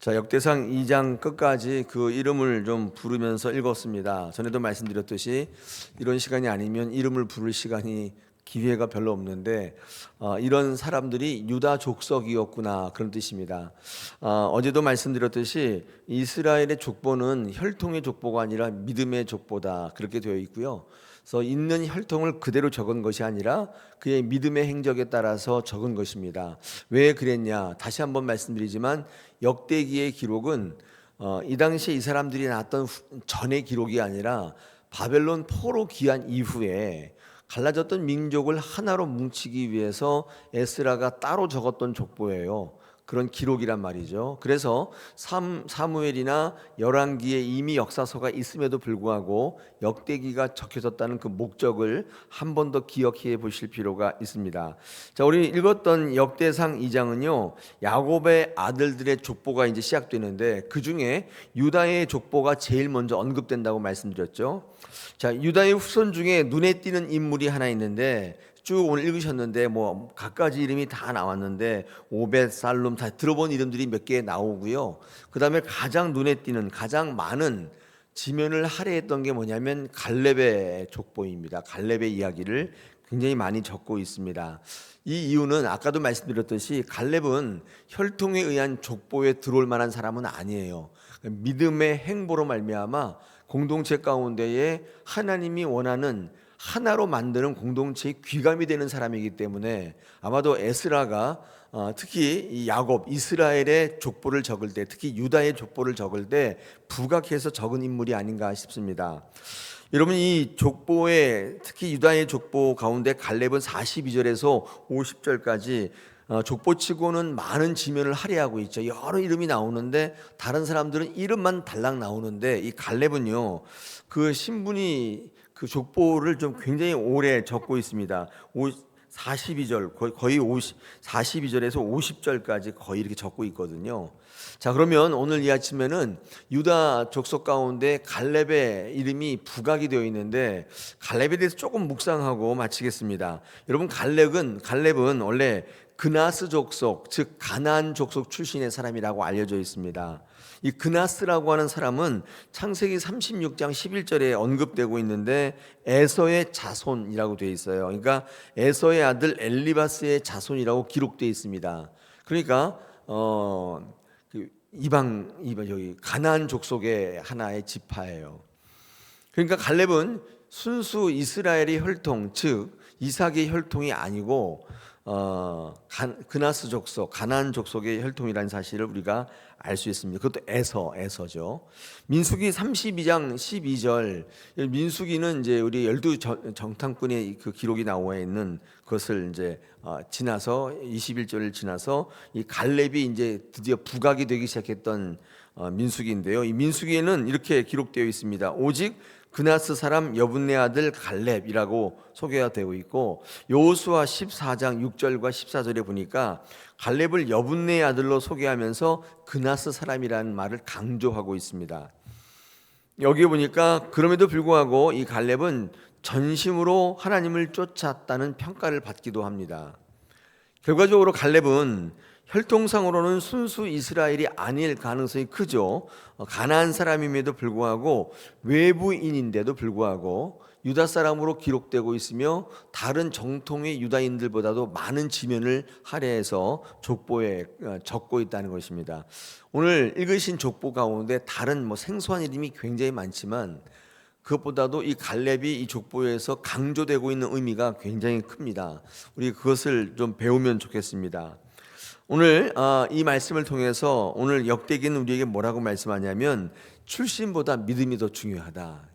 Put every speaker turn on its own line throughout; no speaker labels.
자, 역대상 2장 끝까지 그 이름을 좀 부르면서 읽었습니다. 전에도 말씀드렸듯이 이런 시간이 아니면 이름을 부를 시간이 기회가 별로 없는데 이런 사람들이 유다 족속이었구나, 그런 뜻입니다. 어제도 말씀드렸듯이 이스라엘의 족보는 혈통의 족보가 아니라 믿음의 족보다, 그렇게 되어 있고요. 그래서 있는 혈통을 그대로 적은 것이 아니라 그의 믿음의 행적에 따라서 적은 것입니다. 왜 그랬냐? 다시 한번 말씀드리지만 역대기의 기록은 이 당시에 이 사람들이 났던 전의 기록이 아니라 바벨론 포로 귀환 이후에 갈라졌던 민족을 하나로 뭉치기 위해서 에스라가 따로 적었던 족보예요. 그런 기록이란 말이죠. 그래서 사무엘이나 열왕기에 이미 역사서가 있음에도 불구하고 역대기가 적혀졌다는 그 목적을 한 번 더 기억해 보실 필요가 있습니다. 자, 우리 읽었던 역대상 2장은요, 야곱의 아들들의 족보가 이제 시작되는데 그 중에 유다의 족보가 제일 먼저 언급된다고 말씀드렸죠. 자, 유다의 후손 중에 눈에 띄는 인물이 하나 있는데, 쭉 오늘 읽으셨는데 뭐 각가지 이름이 다 나왔는데 오벳, 살룸 다 들어본 이름들이 몇 개 나오고요. 그 다음에 가장 눈에 띄는, 가장 많은 지면을 할애했던 게 뭐냐면 갈렙의 족보입니다. 갈렙의 이야기를 굉장히 많이 적고 있습니다. 이 이유는 아까도 말씀드렸듯이 갈렙은 혈통에 의한 족보에 들어올 만한 사람은 아니에요. 믿음의 행보로 말미암아 공동체 가운데에 하나님이 원하는 하나로 만드는 공동체의 귀감이 되는 사람이기 때문에 아마도 에스라가 특히 이 야곱, 이스라엘의 족보를 적을 때, 특히 유다의 족보를 적을 때 부각해서 적은 인물이 아닌가 싶습니다. 여러분, 이 족보에 특히 유다의 족보 가운데 갈렙은 42절에서 50절까지 족보치고는 많은 지면을 할애하고 있죠. 여러 이름이 나오는데 다른 사람들은 이름만 달랑 나오는데 이 갈렙은요, 그 신분이 그 족보를 좀 굉장히 오래 적고 있습니다. 42절 거의 42절에서 50절까지 거의 이렇게 적고 있거든요. 자, 그러면 오늘 이 아침에는 유다 족속 가운데 갈렙의 이름이 부각이 되어 있는데 갈렙에 대해서 조금 묵상하고 마치겠습니다. 여러분, 갈렙은 원래 그나스 족속, 즉 가나안 족속 출신의 사람이라고 알려져 있습니다. 이 그나스라고 하는 사람은 창세기 36장 11절에 언급되고 있는데 에서의 자손이라고 되어 있어요. 그러니까 에서의 아들 엘리바스의 자손이라고 기록되어 있습니다. 그러니까 이방 여기 가나안 족속의 하나의 지파예요. 그러니까 갈렙은 순수 이스라엘의 혈통, 즉 이삭의 혈통이 아니고 그나스 족속, 가나안 족속의 혈통이라는 사실을 우리가 알 수 있습니다. 그것도 에서죠. 민수기 32장 12절. 민수기는 이제 우리 열두 정탐꾼의 그 기록이 나와 있는 것을 이제 지나서 21절을 지나서 이 갈렙이 이제 드디어 부각이 되기 시작했던 민수기인데요. 이 민수기에는 이렇게 기록되어 있습니다. 오직 그나스 사람 여분네 아들 갈렙이라고 소개가 되고 있고, 여호수아 14장 6절과 14절에 보니까 갈렙을 여분네 아들로 소개하면서 그나스 사람이라는 말을 강조하고 있습니다. 여기 보니까 그럼에도 불구하고 이 갈렙은 전심으로 하나님을 쫓았다는 평가를 받기도 합니다. 결과적으로 갈렙은 혈통상으로는 순수 이스라엘이 아닐 가능성이 크죠. 가나안 사람임에도 불구하고 외부인인데도 불구하고 유다 사람으로 기록되고 있으며 다른 정통의 유다인들보다도 많은 지면을 할애해서 족보에 적고 있다는 것입니다. 오늘 읽으신 족보 가운데 다른 생소한 이름이 굉장히 많지만 그것보다도 이 갈렙이 이 족보에서 강조되고 있는 의미가 굉장히 큽니다. 우리 그것을 좀 배우면 좋겠습니다. 오늘 이 말씀을 통해서 오늘 역대기는 우리에게 뭐라고 말씀하냐면 출신보다 믿음이 더 중요하다.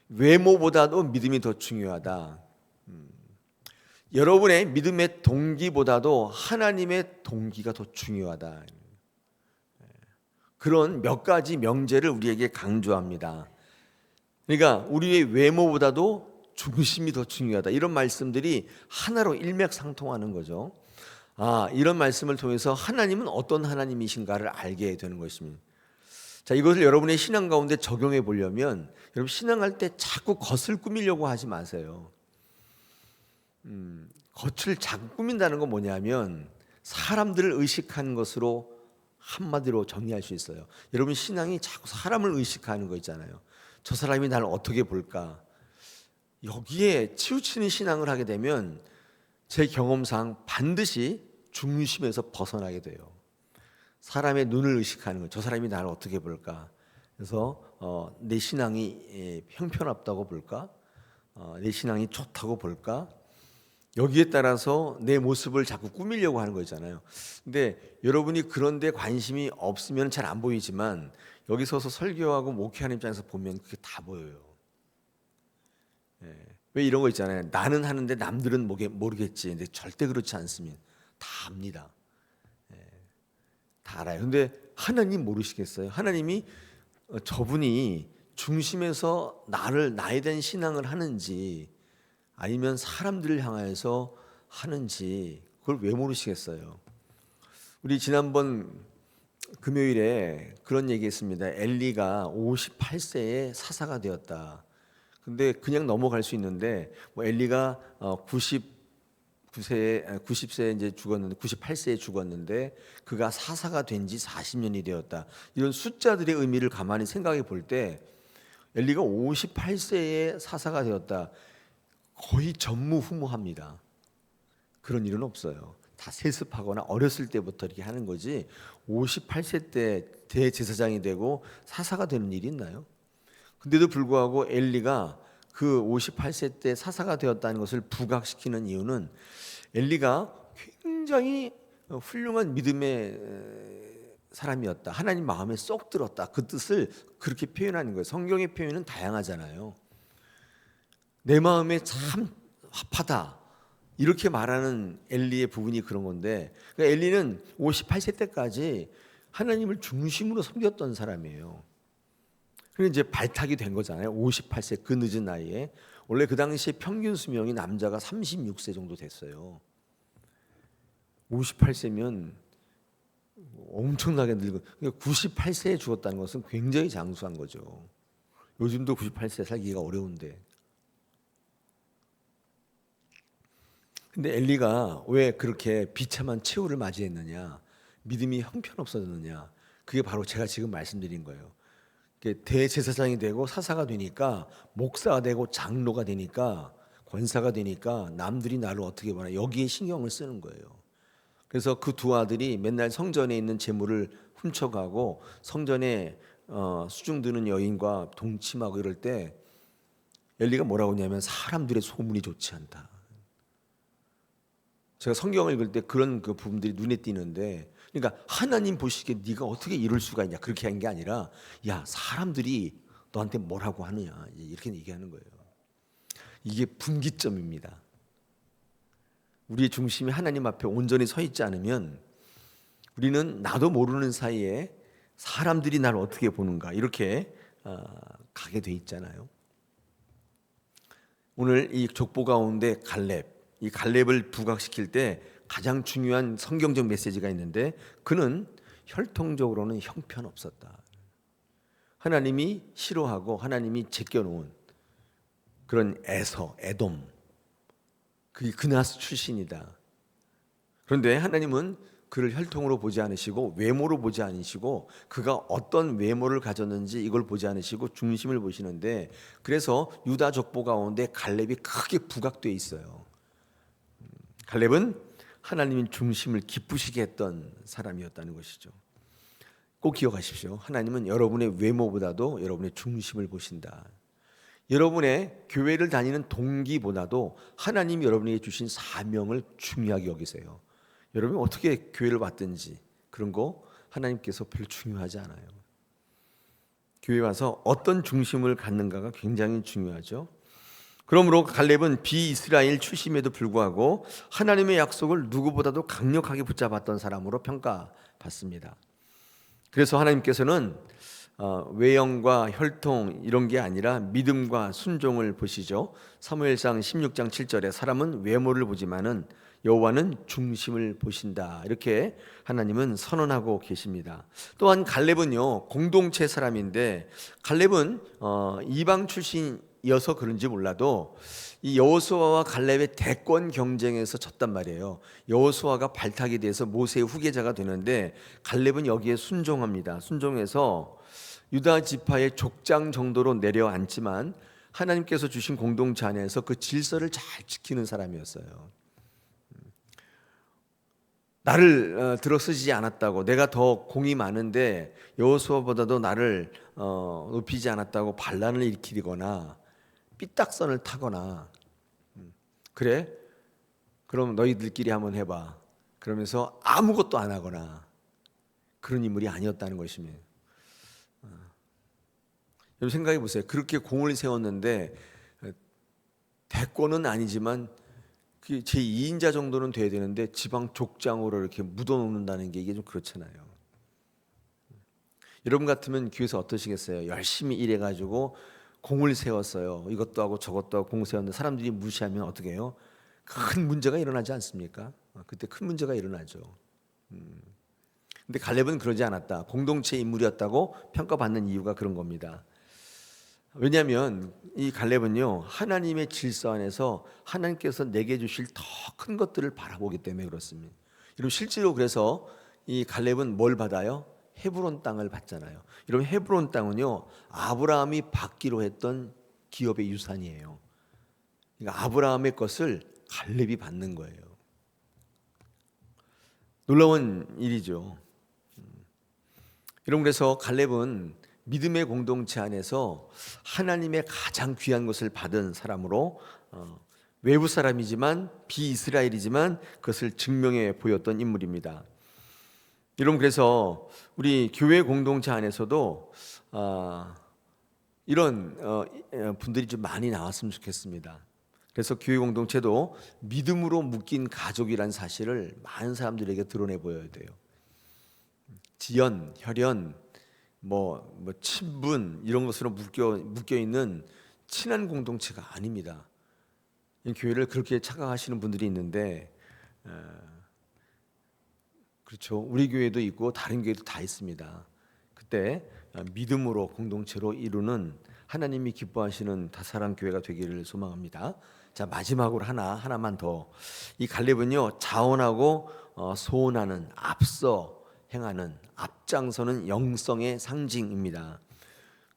외모보다도 믿음이 더 중요하다. 여러분의 믿음의 동기보다도 하나님의 동기가 더 중요하다. 그런 몇 가지 명제를 우리에게 강조합니다. 그러니까 우리의 외모보다도 중심이 더 중요하다. 이런 말씀들이 하나로 일맥상통하는 거죠. 이런 말씀을 통해서 하나님은 어떤 하나님이신가를 알게 되는 것입니다. 자, 이것을 여러분의 신앙 가운데 적용해 보려면 여러분 신앙할 때 자꾸 겉을 꾸미려고 하지 마세요. 겉을 자꾸 꾸민다는 건 뭐냐면 사람들을 의식한 것으로 한마디로 정리할 수 있어요. 여러분 신앙이 자꾸 사람을 의식하는 거 있잖아요. 저 사람이 나를 어떻게 볼까? 여기에 치우치는 신앙을 하게 되면 제 경험상 반드시 중심에서 벗어나게 돼요. 사람의 눈을 의식하는 거예요. 저 사람이 나를 어떻게 볼까? 그래서 내 신앙이 형편없다고 볼까? 내 신앙이 좋다고 볼까? 여기에 따라서 내 모습을 자꾸 꾸미려고 하는 거잖아요. 근데 여러분이 그런 데 관심이 없으면 잘 안 보이지만 여기 서서 설교하고 목회하는 입장에서 보면 그게 다 보여요. 왜 이런 거 있잖아요. 나는 하는데 남들은 모르겠지. 근데 절대 그렇지 않습니다. 다 압니다. 다 알아요. 근데 하나님 모르시겠어요? 하나님이 저분이 중심에서 나에 대한 신앙을 하는지 아니면 사람들을 향해서 하는지 그걸 왜 모르시겠어요? 우리 지난번 금요일에 그런 얘기했습니다. 엘리가 58세에 사사가 되었다. 근데 그냥 넘어갈 수 있는데 뭐 엘리가 90세에 이제 죽었는데 98세에 죽었는데 그가 사사가 된 지 40년이 되었다. 이런 숫자들의 의미를 가만히 생각해 볼 때 엘리가 58세에 사사가 되었다. 거의 전무후무합니다. 그런 일은 없어요. 다 세습하거나 어렸을 때부터 이렇게 하는 거지 58세 때 대제사장이 되고 사사가 되는 일이 있나요? 근데도 불구하고 엘리가 그 58세 때 사사가 되었다는 것을 부각시키는 이유는 엘리가 굉장히 훌륭한 믿음의 사람이었다. 하나님 마음에 쏙 들었다. 그 뜻을 그렇게 표현하는 거예요. 성경의 표현은 다양하잖아요. 내 마음에 참 합하다. 이렇게 말하는 엘리의 부분이 그런 건데 그러니까 엘리는 58세 때까지 하나님을 중심으로 섬겼던 사람이에요. 그리고 이제 발탁이 된 거잖아요. 58세 그 늦은 나이에. 원래 그 당시에 평균 수명이 남자가 36세 정도 됐어요. 58세면 엄청나게 늙은. 98세에 죽었다는 것은 굉장히 장수한 거죠. 요즘도 98세 살기가 어려운데. 근데 엘리가 왜 그렇게 비참한 최후를 맞이했느냐? 믿음이 형편없어졌느냐? 그게 바로 제가 지금 말씀드린 거예요. 대제사장이 되고 사사가 되니까 목사가 되고 장로가 되니까 권사가 되니까 남들이 나를 어떻게 보나 여기에 신경을 쓰는 거예요. 그래서 그 두 아들이 맨날 성전에 있는 재물을 훔쳐가고 성전에 수중 드는 여인과 동침하고 이럴 때 엘리가 뭐라고 하냐면 사람들의 소문이 좋지 않다. 제가 성경을 읽을 때 그런 그 부분들이 눈에 띄는데 그러니까 하나님 보시기에 네가 어떻게 이럴 수가 있냐 그렇게 한 게 아니라 야 사람들이 너한테 뭐라고 하느냐 이렇게 얘기하는 거예요. 이게 분기점입니다. 우리의 중심이 하나님 앞에 온전히 서 있지 않으면 우리는 나도 모르는 사이에 사람들이 나를 어떻게 보는가 이렇게 가게 돼 있잖아요. 오늘 이 족보 가운데 이 갈렙을 부각시킬 때 가장 중요한 성경적 메시지가 있는데 그는 혈통적으로는 형편없었다. 하나님이 싫어하고 하나님이 제껴놓은 그런 에돔 그게 그나스 출신이다. 그런데 하나님은 그를 혈통으로 보지 않으시고 외모로 보지 않으시고 그가 어떤 외모를 가졌는지 이걸 보지 않으시고 중심을 보시는데 그래서 유다 족보 가운데 갈렙이 크게 부각되어 있어요. 갈렙은 하나님의 중심을 기쁘시게 했던 사람이었다는 것이죠. 꼭 기억하십시오. 하나님은 여러분의 외모보다도 여러분의 중심을 보신다. 여러분의 교회를 다니는 동기보다도 하나님이 여러분에게 주신 사명을 중요하게 여기세요. 여러분이 어떻게 교회를 왔든지 그런 거 하나님께서 별로 중요하지 않아요. 교회 와서 어떤 중심을 갖는가가 굉장히 중요하죠. 그러므로 갈렙은 비이스라엘 출신임에도 불구하고 하나님의 약속을 누구보다도 강력하게 붙잡았던 사람으로 평가받습니다. 그래서 하나님께서는 외형과 혈통 이런 게 아니라 믿음과 순종을 보시죠. 사무엘상 16장 7절에 사람은 외모를 보지만은 여호와는 중심을 보신다. 이렇게 하나님은 선언하고 계십니다. 또한 갈렙은요 공동체 사람인데 갈렙은 이방 출신 이어서 그런지 몰라도 이 여호수아와 갈렙의 대권 경쟁에서 졌단 말이에요. 여호수아가 발탁이 돼서 모세의 후계자가 되는데 갈렙은 여기에 순종합니다. 순종해서 유다 지파의 족장 정도로 내려앉지만 하나님께서 주신 공동체 안에서 그 질서를 잘 지키는 사람이었어요. 나를 들어서지 않았다고, 내가 더 공이 많은데 여호수아보다도 나를 높이지 않았다고 반란을 일으키거나 삐딱선을 타거나, 그래? 그럼 너희들끼리 한번 해봐, 그러면서 아무것도 안 하거나 그런 인물이 아니었다는 것입니다. 여러분 생각해 보세요. 그렇게 공을 세웠는데 대권은 아니지만 제 2인자 정도는 돼야 되는데 지방 족장으로 이렇게 묻어놓는다는 게 이게 좀 그렇잖아요. 여러분 같으면 교회에서 어떠시겠어요? 열심히 일해가지고 공을 세웠어요. 이것도 하고 저것도 하고 공 세웠는데 사람들이 무시하면 어떻게 해요? 큰 문제가 일어나지 않습니까? 그때 큰 문제가 일어나죠. 근데 갈렙은 그러지 않았다. 공동체 인물이었다고 평가받는 이유가 그런 겁니다. 왜냐하면 이 갈렙은요, 하나님의 질서 안에서 하나님께서 내게 주실 더 큰 것들을 바라보기 때문에 그렇습니다. 여러분 실제로 그래서 이 갈렙은 뭘 받아요? 헤브론 땅을 받잖아요. 여러분 헤브론 땅은요, 아브라함이 받기로 했던 기업의 유산이에요. 그러니까 아브라함의 것을 갈렙이 받는 거예요. 놀라운 일이죠. 여러분 그래서 갈렙은 믿음의 공동체 안에서 하나님의 가장 귀한 것을 받은 사람으로 외부 사람이지만 비이스라엘이지만 그것을 증명해 보였던 인물입니다. 여러분 그래서 우리 교회 공동체 안에서도 이런 분들이 좀 많이 나왔으면 좋겠습니다. 그래서 교회 공동체도 믿음으로 묶인 가족이란 사실을 많은 사람들에게 드러내 보여야 돼요. 지연, 혈연, 친분 이런 것으로 묶여 있는 친한 공동체가 아닙니다. 교회를 그렇게 착각하시는 분들이 있는데, 그렇죠. 우리 교회도 있고 다른 교회도 다 있습니다. 그때 믿음으로 공동체로 이루는 하나님이 기뻐하시는 다사랑 교회가 되기를 소망합니다. 자, 마지막으로 하나만 더. 이 갈렙은요, 자원하고 소원하는, 앞서 행하는, 앞장서는 영성의 상징입니다.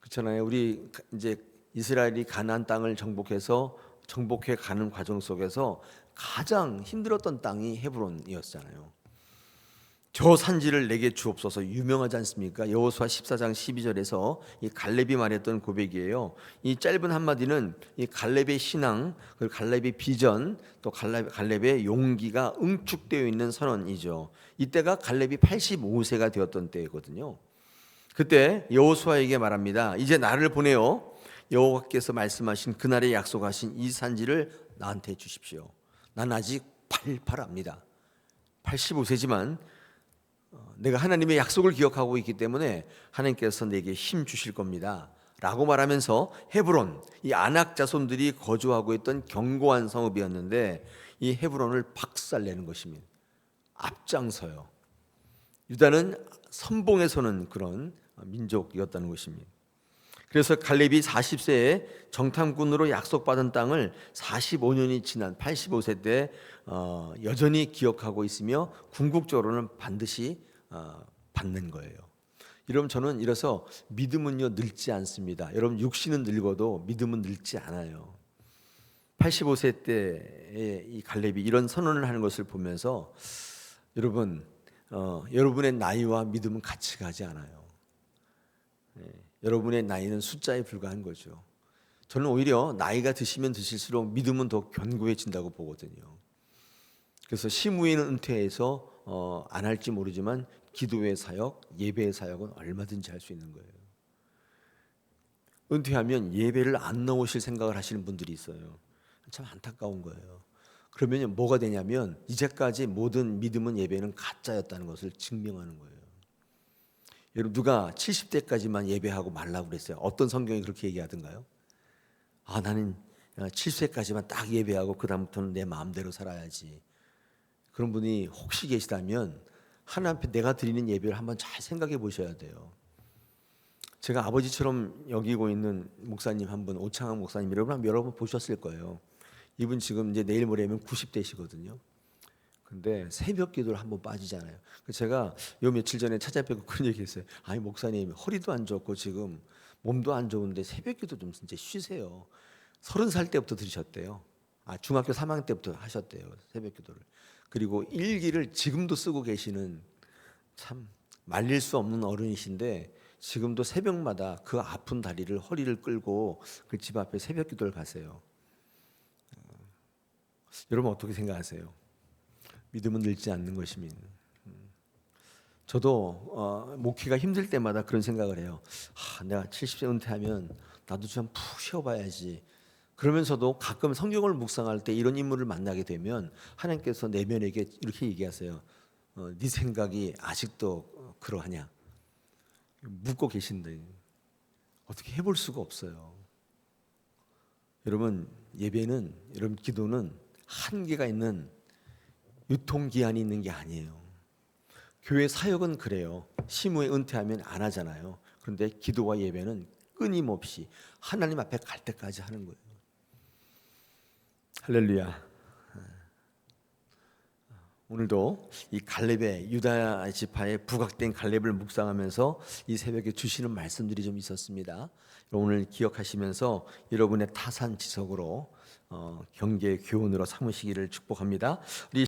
그렇잖아요. 우리 이제 이스라엘이 가나안 땅을 정복해 가는 과정 속에서 가장 힘들었던 땅이 헤브론이었잖아요. 저 산지를 내게 주옵소서 유명하지 않습니까? 여호수아 14장 12절에서 이 갈렙이 말했던 고백이에요. 이 짧은 한마디는 이 갈렙의 신앙, 그리고 갈렙의 비전, 또 갈렙의 용기가 응축되어 있는 선언이죠. 이때가 갈렙이 85세가 되었던 때거든요. 그때 여호수아에게 말합니다. 이제 나를 보내어 여호와께서 말씀하신 그날에 약속하신 이 산지를 나한테 주십시오. 난 아직 팔팔합니다. 85세지만 내가 하나님의 약속을 기억하고 있기 때문에 하나님께서 내게 힘 주실 겁니다 라고 말하면서 헤브론, 이 아낙 자손들이 거주하고 있던 견고한 성읍이었는데 이 헤브론을 박살내는 것입니다. 앞장서요. 유다는 선봉에 서는 그런 민족이었다는 것입니다. 그래서 갈렙이 40세에 정탐꾼으로 약속받은 땅을 45년이 지난 85세 때 여전히 기억하고 있으며 궁극적으로는 반드시 받는 거예요. 여러분 저는 이래서 믿음은요 늙지 않습니다. 여러분 육신은 늙어도 믿음은 늙지 않아요. 85세 때의 이 갈렙이 이런 선언을 하는 것을 보면서 여러분 여러분의 나이와 믿음은 같이 가지 않아요. 여러분의 나이는 숫자에 불과한 거죠. 저는 오히려 나이가 드시면 드실수록 믿음은 더 견고해진다고 보거든요. 그래서 시무이는 은퇴해서 안 할지 모르지만 기도의 사역, 예배의 사역은 얼마든지 할 수 있는 거예요. 은퇴하면 예배를 안 나오실 생각을 하시는 분들이 있어요. 참 안타까운 거예요. 그러면 뭐가 되냐면 이제까지 모든 믿음은 예배는 가짜였다는 것을 증명하는 거예요. 여러분 누가 70대까지만 예배하고 말라고 그랬어요? 어떤 성경이 그렇게 얘기하던가요? 나는 70세까지만 딱 예배하고 그 다음부터는 내 마음대로 살아야지. 그런 분이 혹시 계시다면 하나님 앞에 내가 드리는 예배를 한번 잘 생각해 보셔야 돼요. 제가 아버지처럼 여기고 있는 목사님 한 분, 오창한 목사님, 여러분 보셨을 거예요. 이분 지금 이제 내일 모레면 90대시거든요. 근데 새벽 기도를 한번 빠지잖아요. 제가 요 며칠 전에 찾아뵙고 그런 얘기했어요. 아니 목사님 허리도 안 좋고 지금 몸도 안 좋은데 새벽 기도 좀 진짜 쉬세요. 30살 때부터 들으셨대요. 중학교 3학년 때부터 하셨대요. 새벽 기도를. 그리고 일기를 지금도 쓰고 계시는 참 말릴 수 없는 어른이신데 지금도 새벽마다 그 아픈 다리를 허리를 끌고 그 집 앞에 새벽 기도를 가세요. 여러분 어떻게 생각하세요? 믿음은 늙지 않는 것이민. 저도 목회가 힘들 때마다 그런 생각을 해요. 내가 70세 은퇴하면 나도 좀 푹 쉬어봐야지. 그러면서도 가끔 성경을 묵상할 때 이런 인물을 만나게 되면 하나님께서 내면에게 이렇게 얘기하세요. 네 생각이 아직도 그러하냐? 묻고 계신데 어떻게 해볼 수가 없어요. 여러분 예배는, 여러분 기도는 한계가 있는 유통기한이 있는 게 아니에요. 교회 사역은 그래요. 시무에 은퇴하면 안 하잖아요. 그런데 기도와 예배는 끊임없이 하나님 앞에 갈 때까지 하는 거예요. 할렐루야. 오늘도 이 갈렙의 유다 지파의 부각된 갈렙을 묵상하면서 이 새벽에 주시는 말씀들이 좀 있었습니다. 오늘 기억하시면서 여러분의 타산지석으로 경계의 교훈으로 삼으시기를 축복합니다. 우리